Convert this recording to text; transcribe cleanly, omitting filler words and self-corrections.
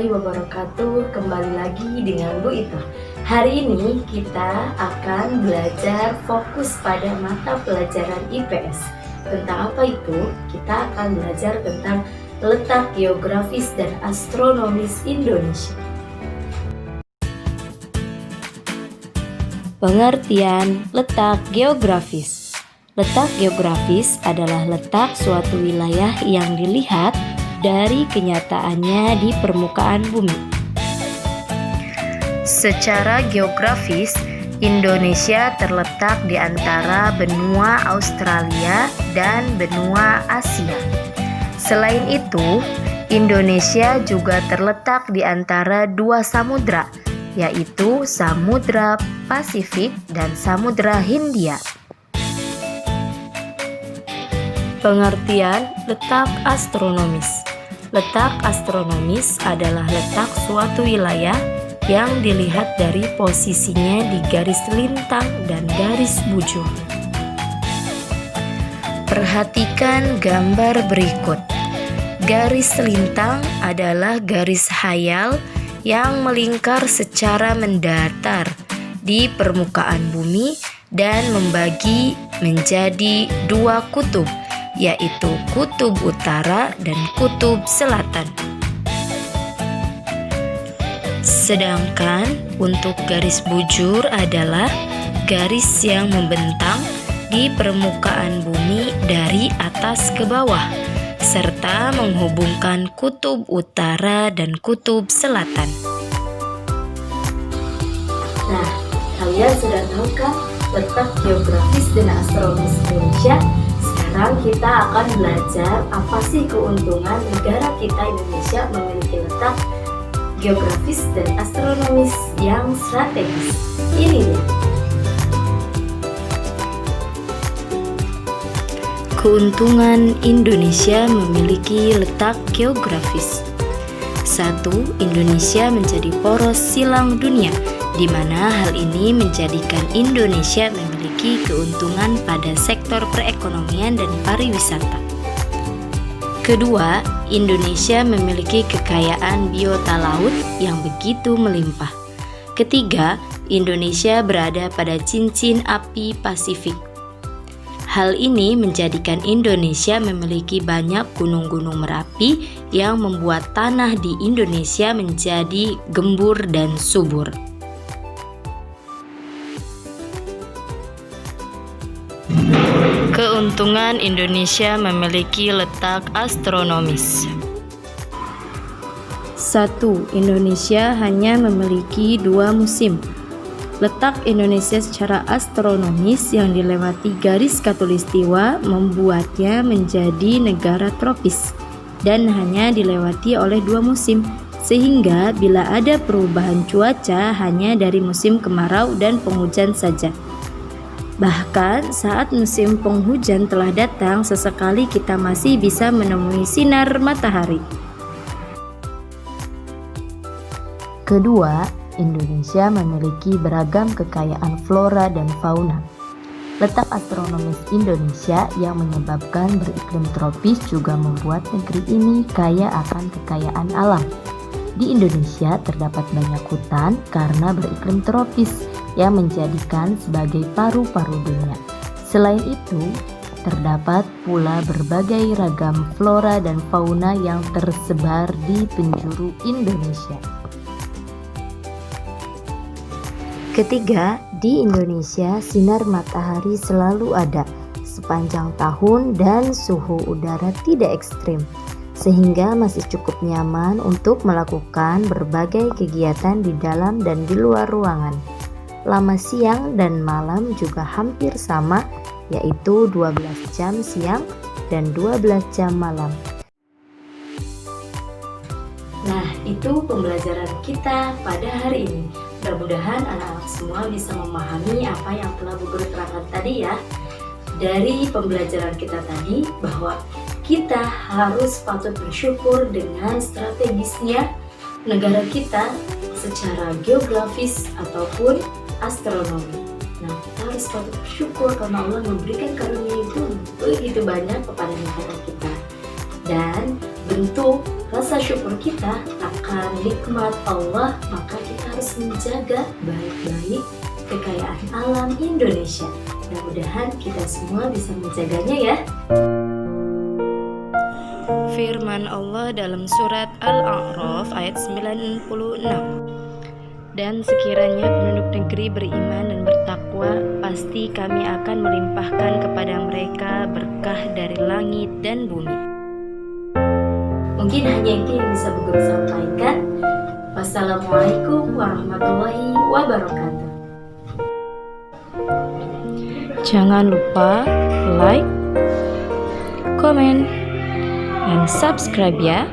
warahmatullahi wabarakatuh. Kembali lagi dengan Bu Ita. Hari ini kita akan belajar fokus pada mata pelajaran IPS. Tentang apa itu? Kita akan belajar tentang letak geografis dan astronomis Indonesia. Pengertian letak geografis. Letak geografis adalah letak suatu wilayah yang dilihat dari kenyataannya di permukaan bumi. Secara geografis, Indonesia terletak di antara benua Australia dan benua Asia. Selain itu, Indonesia juga terletak di antara dua samudra, yaitu Samudra Pasifik dan Samudra Hindia. Pengertian letak astronomis. Letak astronomis adalah letak suatu wilayah yang dilihat dari posisinya di garis lintang dan garis bujur. Perhatikan gambar berikut. Garis lintang adalah garis khayal yang melingkar secara mendatar di permukaan bumi dan membagi menjadi dua kutub, yaitu kutub utara dan kutub selatan. Sedangkan untuk garis bujur adalah garis yang membentang di permukaan bumi dari atas ke bawah, serta menghubungkan kutub utara dan kutub selatan. Nah, kalian sudah tahu kan letak geografis dan astronomis Indonesia? Sekarang kita akan belajar apa sih keuntungan negara kita Indonesia memiliki letak geografis dan astronomis yang strategis. Ini dia. Keuntungan Indonesia memiliki letak geografis. 1. Indonesia menjadi poros silang dunia, di mana hal ini menjadikan Indonesia memiliki keuntungan pada sektor perekonomian dan pariwisata. Kedua, Indonesia memiliki kekayaan biota laut yang begitu melimpah. Ketiga, Indonesia berada pada cincin api Pasifik. Hal ini menjadikan Indonesia memiliki banyak gunung-gunung Merapi yang membuat tanah di Indonesia menjadi gembur dan subur. Keuntungan Indonesia memiliki letak astronomis. 1. Indonesia hanya memiliki 2 musim. Letak Indonesia secara astronomis yang dilewati garis khatulistiwa membuatnya menjadi negara tropis dan hanya dilewati oleh 2 musim, sehingga bila ada perubahan cuaca hanya dari musim kemarau dan penghujan saja. Bahkan saat musim penghujan telah datang, sesekali kita masih bisa menemui sinar matahari. Kedua, Indonesia memiliki beragam kekayaan flora dan fauna. Letak astronomis Indonesia yang menyebabkan beriklim tropis juga membuat negeri ini kaya akan kekayaan alam. Di Indonesia terdapat banyak hutan karena beriklim tropis yang menjadikan sebagai paru-paru dunia. Selain itu, terdapat pula berbagai ragam flora dan fauna yang tersebar di penjuru Indonesia. Ketiga, di Indonesia sinar matahari selalu ada sepanjang tahun dan suhu udara tidak ekstrim, sehingga masih cukup nyaman untuk melakukan berbagai kegiatan di dalam dan di luar ruangan. Lama siang dan malam juga hampir sama, yaitu 12 jam siang dan 12 jam malam. Nah, itu pembelajaran kita pada hari ini. Mudah-mudahan anak-anak semua bisa memahami apa yang telah Bu Guru terangkan tadi ya. Dari pembelajaran kita tadi bahwa kita harus patut bersyukur dengan strategisnya negara kita secara geografis ataupun astronomi. Nah, kita harus patut bersyukur karena Allah memberikan karunia itu begitu banyak kepada negara kita. Dan bentuk rasa syukur kita akan merupakan nikmat Allah, maka kita harus menjaga baik-baik kekayaan alam Indonesia. Mudah-mudahan kita semua bisa menjaganya ya. Firman Allah dalam surat Al-A'raf ayat 96. Dan sekiranya penduduk negeri beriman dan bertakwa, pasti kami akan melimpahkan kepada mereka berkah dari langit dan bumi. Mungkin hanya itu yang bisa Bu Guru sampaikan. Wassalamualaikum warahmatullahi wabarakatuh. Jangan lupa like, comment, and subscribe ya.